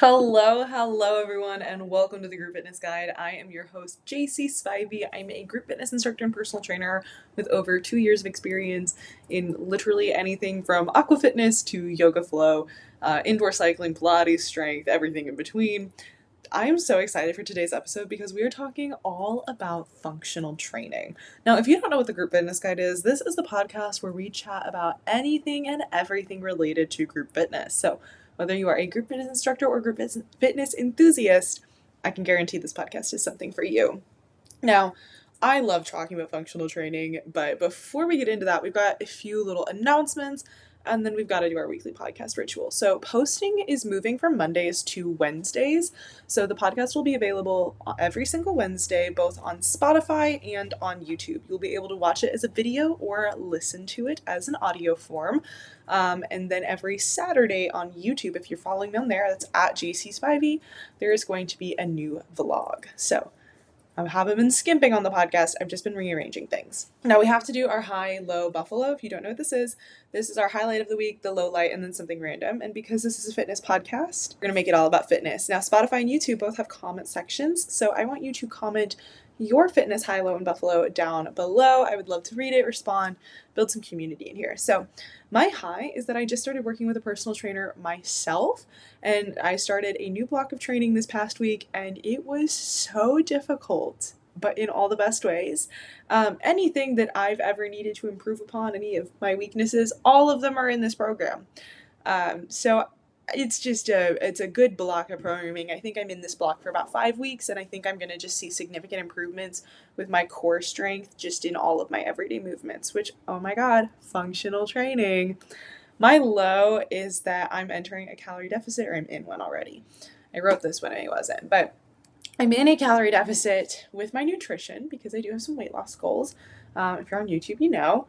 Hello everyone, and welcome to the Group Fitness Guide. I am your host, Jaycee Spivey. I'm a group fitness instructor and personal trainer with over 2 years of experience in literally anything from aqua fitness to yoga flow, indoor cycling, Pilates, strength, everything in between. I am so excited for today's episode because we are talking all about functional training. Now, if you don't know what the Group Fitness Guide is, this is the podcast where we chat about anything and everything related to group fitness. So, whether you are a group fitness instructor or group fitness enthusiast, I can guarantee this podcast is something for you. Now, I love talking about functional training, but before we get into that, we've got a few little announcements, and then we've got to do our weekly podcast ritual. So, posting is moving from Mondays to Wednesdays. So, the podcast will be available every single Wednesday, both on Spotify and on YouTube. You'll be able to watch it as a video or listen to it as an audio form. And then every Saturday on YouTube, if you're following me on there, that's at Jaycee Spivey, there is going to be a new vlog. So, I haven't been skimping on the podcast. I've just been rearranging things. Now we have to do our high-low buffalo. If you don't know what this is our highlight of the week, the low light, and then something random. And because this is a fitness podcast, we're going to make it all about fitness. Now Spotify and YouTube both have comment sections, so I want you to comment your fitness high, low, and buffalo down below. I would love to read it, respond, build some community in here. So my high is that I just started working with a personal trainer myself, and I started a new block of training this past week, and it was so difficult, but in all the best ways. Anything that I've ever needed to improve upon, any of my weaknesses, all of them are in this program. So it's a good block of programming. I think I'm in this block for about 5 weeks, and I think I'm going to just see significant improvements with my core strength just in all of my everyday movements, which, oh my God, functional training. My low is that I'm entering a calorie deficit, or I'm in one already. I wrote this when I wasn't, but I'm in a calorie deficit with my nutrition because I do have some weight loss goals. If you're on YouTube, you know.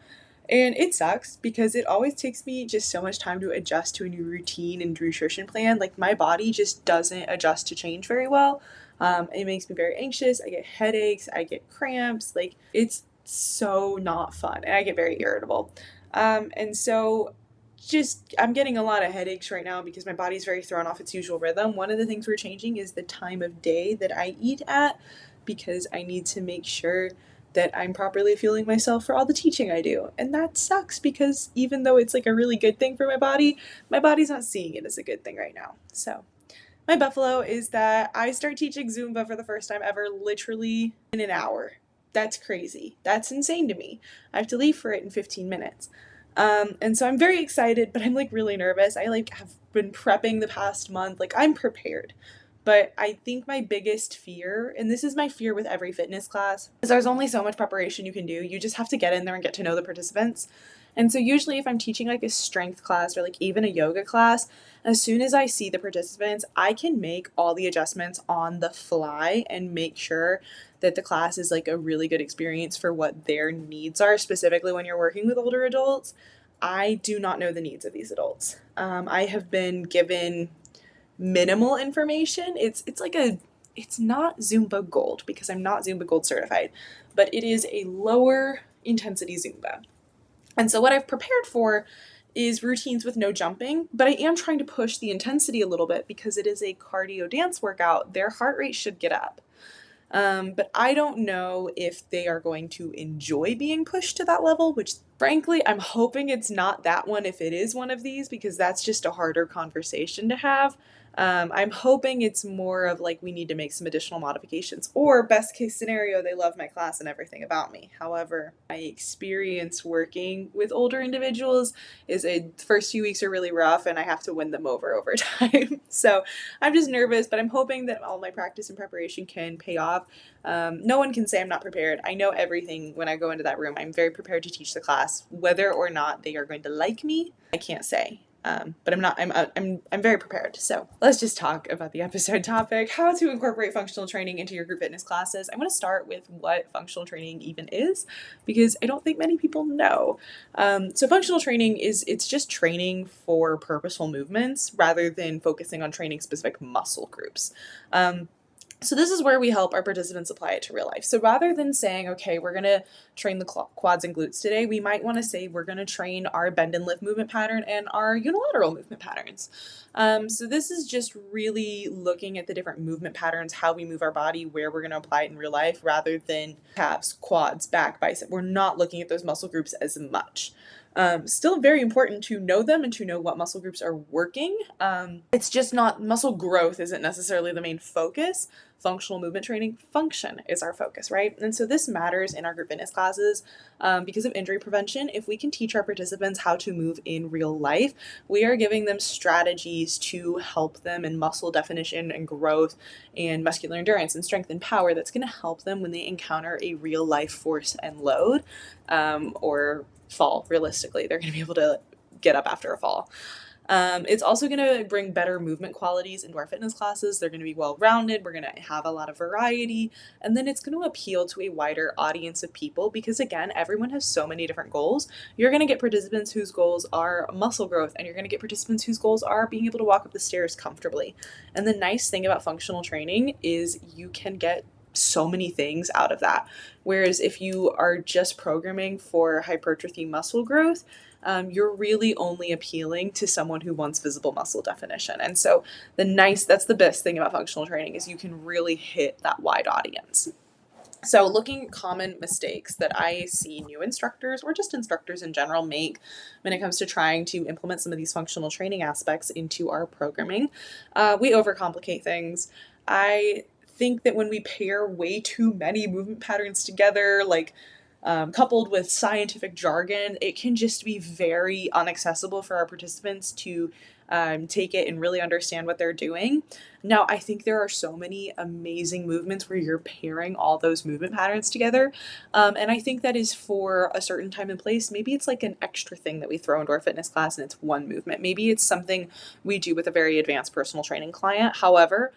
And it sucks because it always takes me just so much time to adjust to a new routine and nutrition plan. Like, my body just doesn't adjust to change very well. It makes me very anxious. I get headaches. I get cramps. Like, it's so not fun. And I get very irritable. And so I'm getting a lot of headaches right now because my body's very thrown off its usual rhythm. One of the things we're changing is the time of day that I eat at, because I need to make sure that I'm properly fueling myself for all the teaching I do. And that sucks because even though it's like a really good thing for my body's not seeing it as a good thing right now. So my buffalo is that I start teaching Zumba for the first time ever, literally in an hour. That's crazy. That's insane to me. I have to leave for it in 15 minutes. And so I'm very excited, but I'm like really nervous. I have been prepping the past month. Like, I'm prepared. But I think my biggest fear, and this is my fear with every fitness class, is there's only so much preparation you can do. You just have to get in there and get to know the participants. And so usually if I'm teaching like a strength class or like even a yoga class, as soon as I see the participants, I can make all the adjustments on the fly and make sure that the class is like a really good experience for what their needs are, specifically when you're working with older adults. I do not know the needs of these adults. I have been given minimal information. It's not Zumba Gold because I'm not Zumba Gold certified, but it is a lower intensity Zumba. And so what I've prepared for is routines with no jumping, but I am trying to push the intensity a little bit because it is a cardio dance workout. Their heart rate should get up. But I don't know if they are going to enjoy being pushed to that level, which frankly, I'm hoping it's not that one if it is one of these, because that's just a harder conversation to have. I'm hoping it's more of like, we need to make some additional modifications, or best case scenario, they love my class and everything about me. However, my experience working with older individuals is the first few weeks are really rough and I have to win them over time. So I'm just nervous, but I'm hoping that all my practice and preparation can pay off. No one can say I'm not prepared. I know everything when I go into that room. I'm very prepared to teach the class. Whether or not they are going to like me, I can't say. But I'm very prepared. So let's just talk about the episode topic: how to incorporate functional training into your group fitness classes. I'm going to start with what functional training even is, because I don't think many people know. So functional training it's just training for purposeful movements rather than focusing on training specific muscle groups. So this is where we help our participants apply it to real life. So rather than saying, okay, we're going to train the quads and glutes today, we might want to say we're going to train our bend and lift movement pattern and our unilateral movement patterns. So this is just really looking at the different movement patterns, how we move our body, where we're going to apply it in real life, rather than calves, quads, back, bicep. We're not looking at those muscle groups as much. Still very important to know them and to know what muscle groups are working. It's just not, muscle growth isn't necessarily the main focus. Functional movement training, function is our focus, right? And so this matters in our group fitness classes because of injury prevention. If we can teach our participants how to move in real life, we are giving them strategies to help them in muscle definition and growth and muscular endurance and strength and power that's going to help them when they encounter a real life force and load or fall. Realistically, they're going to be able to get up after a fall. It's also going to bring better movement qualities into our fitness classes. They're going to be well-rounded. We're going to have a lot of variety. And then it's going to appeal to a wider audience of people because, again, everyone has so many different goals. You're going to get participants whose goals are muscle growth, and you're going to get participants whose goals are being able to walk up the stairs comfortably. And the nice thing about functional training is you can get so many things out of that. Whereas if you are just programming for hypertrophy muscle growth, you're really only appealing to someone who wants visible muscle definition. And so that's the best thing about functional training is you can really hit that wide audience. So looking at common mistakes that I see new instructors or just instructors in general make when it comes to trying to implement some of these functional training aspects into our programming, we overcomplicate things. I think that when we pair way too many movement patterns together, like coupled with scientific jargon, it can just be very inaccessible for our participants to take it and really understand what they're doing. Now, I think there are so many amazing movements where you're pairing all those movement patterns together. And I think that is for a certain time and place. Maybe it's like an extra thing that we throw into our fitness class and it's one movement. Maybe it's something we do with a very advanced personal training client. However,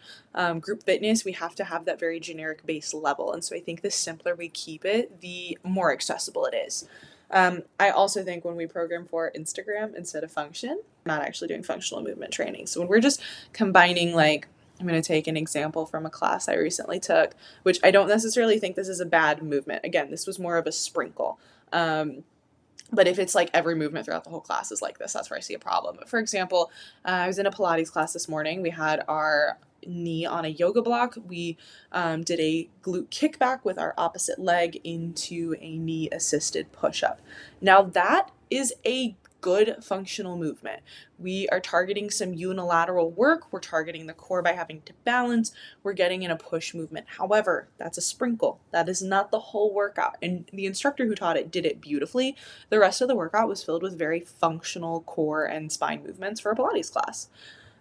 group fitness, we have to have that very generic base level. And so I think the simpler we keep it, the more accessible it is. I also think when we program for Instagram instead of function, we're not actually doing functional movement training. So when we're just combining, like, I'm going to take an example from a class I recently took, which I don't necessarily think this is a bad movement. Again, this was more of a sprinkle. But if it's like every movement throughout the whole class is like this, that's where I see a problem. But for example, I was in a Pilates class this morning. We had our knee on a yoga block. We did a glute kickback with our opposite leg into a knee assisted push-up. Now that is a good functional movement. We are targeting some unilateral work. We're targeting the core by having to balance. We're getting in a push movement. However, that's a sprinkle. That is not the whole workout. And the instructor who taught it did it beautifully. The rest of the workout was filled with very functional core and spine movements for a Pilates class.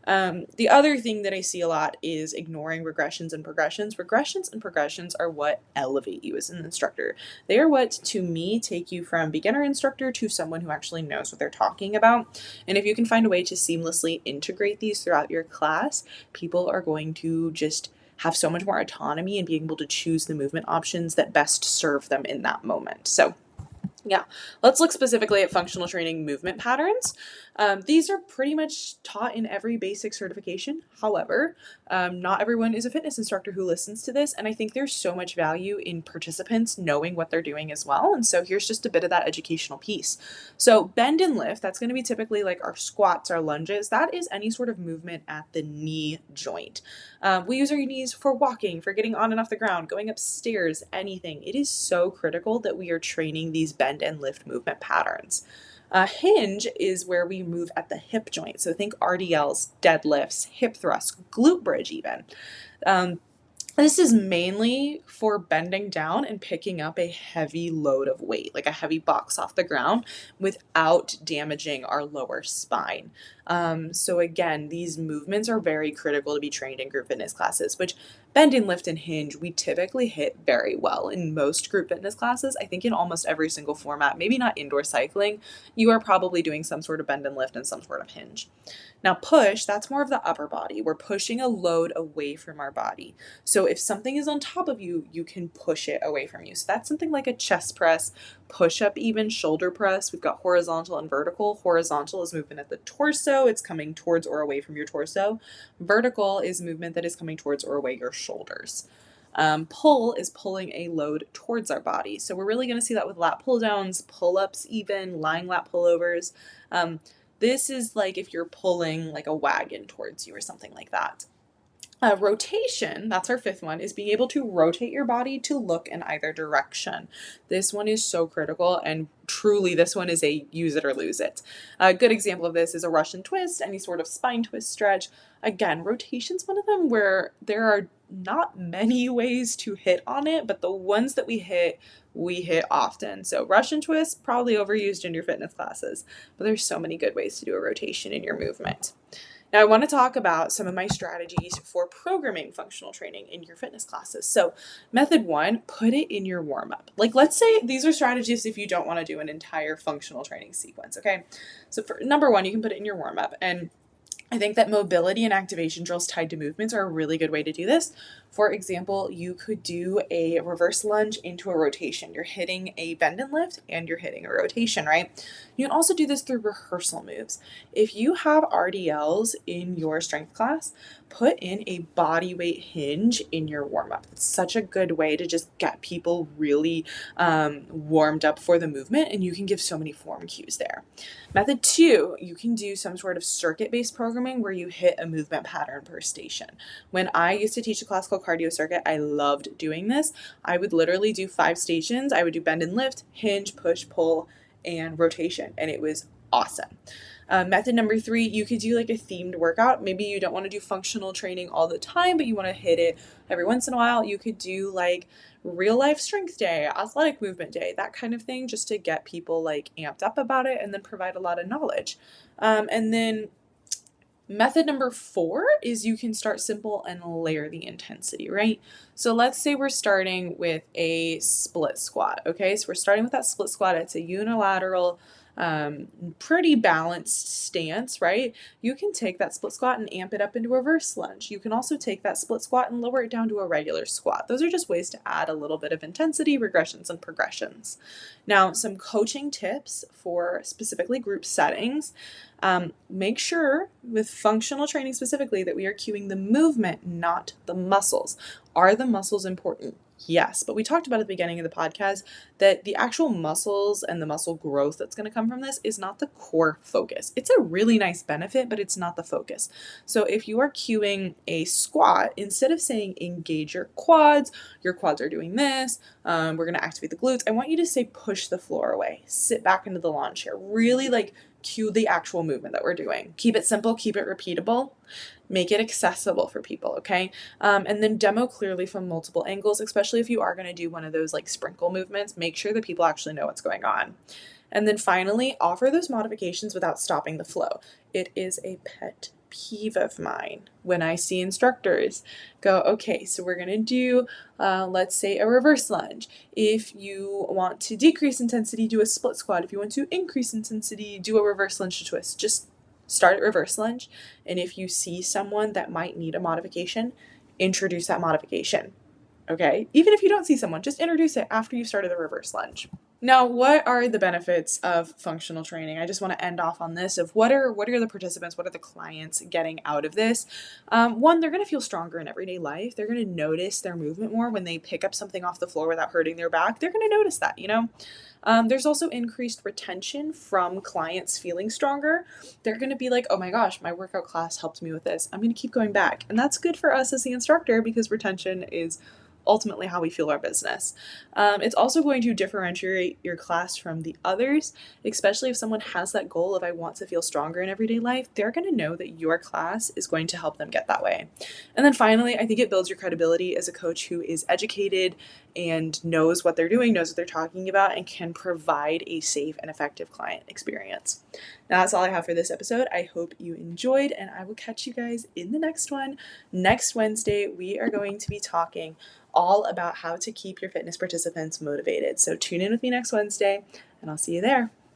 The other thing that I see a lot is ignoring regressions and progressions. Regressions and progressions are what elevate you as an instructor. They are what, to me, take you from beginner instructor to someone who actually knows what they're talking about. And if you can find a way to seamlessly integrate these throughout your class, people are going to just have so much more autonomy in being able to choose the movement options that best serve them in that moment. So yeah, let's look specifically at functional training movement patterns. These are pretty much taught in every basic certification. However, not everyone is a fitness instructor who listens to this, and I think there's so much value in participants knowing what they're doing as well. And so here's just a bit of that educational piece. So bend and lift, that's going to be typically like our squats, our lunges. That is any sort of movement at the knee joint. We use our knees for walking, for getting on and off the ground, going upstairs, anything. It is so critical that we are training these bend and lift movement patterns. Hinge is where we move at the hip joint. So think RDLs, deadlifts, hip thrusts, glute bridge even. This is mainly for bending down and picking up a heavy load of weight, like a heavy box off the ground without damaging our lower spine. So again, these movements are very critical to be trained in group fitness classes, which bend and lift and hinge, we typically hit very well in most group fitness classes. I think in almost every single format, maybe not indoor cycling, you are probably doing some sort of bend and lift and some sort of hinge. Now push, that's more of the upper body. We're pushing a load away from our body. So So if something is on top of you, you can push it away from you. So that's something like a chest press, push up, even shoulder press. We've got horizontal and vertical. Horizontal is movement at the torso. It's coming towards or away from your torso. Vertical is movement that is coming towards or away your shoulders. Pull is pulling a load towards our body. So we're really going to see that with lat pull downs, pull ups, even lying lat pullovers. This is like if you're pulling like a wagon towards you or something like that. Rotation, that's our fifth one, is being able to rotate your body to look in either direction. This one is so critical, and truly this one is a use it or lose it. A good example of this is a Russian twist, any sort of spine twist stretch. Again, rotation's one of them where there are not many ways to hit on it, but the ones that we hit often. So Russian twist, probably overused in your fitness classes, but there's so many good ways to do a rotation in your movement. Now, I want to talk about some of my strategies for programming functional training in your fitness classes. So method one, put it in your warm-up. Like, let's say these are strategies if you don't want to do an entire functional training sequence, okay? So for number one, you can put it in your warm-up. And I think that mobility and activation drills tied to movements are a really good way to do this. For example, you could do a reverse lunge into a rotation. You're hitting a bend and lift and you're hitting a rotation, right? You can also do this through rehearsal moves. If you have RDLs in your strength class, put in a body weight hinge in your warm-up. It's such a good way to just get people really warmed up for the movement, and you can give so many form cues there. Method two, you can do some sort of circuit-based programming where you hit a movement pattern per station. When I used to teach a classical cardio circuit, I loved doing this. I would literally do 5 stations. I would do bend and lift, hinge, push, pull, and rotation, and it was awesome. Method number 3, you could do like a themed workout. Maybe you don't want to do functional training all the time, but you want to hit it every once in a while. You could do like real life strength day, athletic movement day, that kind of thing, just to get people like amped up about it and then provide a lot of knowledge. And then method number 4 is you can start simple and layer the intensity, right? So let's say we're starting with a split squat, okay? So we're starting with that split squat. It's a unilateral, pretty balanced stance, right? You can take that split squat and amp it up into a reverse lunge. You can also take that split squat and lower it down to a regular squat. Those are just ways to add a little bit of intensity, regressions, and progressions. Now, some coaching tips for specifically group settings. Make sure with functional training specifically that we are cueing the movement, not the muscles. Are the muscles important? Yes, but we talked about at the beginning of the podcast that the actual muscles and the muscle growth that's going to come from this is not the core focus. It's a really nice benefit, but it's not the focus. So if you are cueing a squat, instead of saying engage your quads are doing this, we're going to activate the glutes, I want you to say push the floor away, sit back into the lawn chair, really like cue the actual movement that we're doing. Keep it simple, keep it repeatable, make it accessible for people, okay? And then demo clearly from multiple angles, especially if you are going to do one of those like sprinkle movements, make sure that people actually know what's going on. And then finally, offer those modifications without stopping the flow. It is a pet peeve of mine when I see instructors go, okay, so we're going to do, let's say, a reverse lunge. If you want to decrease intensity, do a split squat. If you want to increase intensity, do a reverse lunge to twist. Just start at reverse lunge. And if you see someone that might need a modification, introduce that modification. Okay? Even if you don't see someone, just introduce it after you started the reverse lunge. Now, what are the benefits of functional training? I just want to end off on this of what are the participants, what are the clients getting out of this? One, they're going to feel stronger in everyday life. They're going to notice their movement more when they pick up something off the floor without hurting their back. They're going to notice that, you know? There's also increased retention from clients feeling stronger. They're going to be like, oh my gosh, my workout class helped me with this. I'm going to keep going back. And that's good for us as the instructor because retention is ultimately how we fuel our business. It's also going to differentiate your class from the others, especially if someone has that goal of I want to feel stronger in everyday life. They're going to know that your class is going to help them get that way. And then finally, I think it builds your credibility as a coach who is educated and knows what they're doing, knows what they're talking about, and can provide a safe and effective client experience. Now, that's all I have for this episode. I hope you enjoyed, and I will catch you guys in the next one. Next Wednesday, we are going to be talking all about how to keep your fitness participants motivated. So tune in with me next Wednesday, and I'll see you there.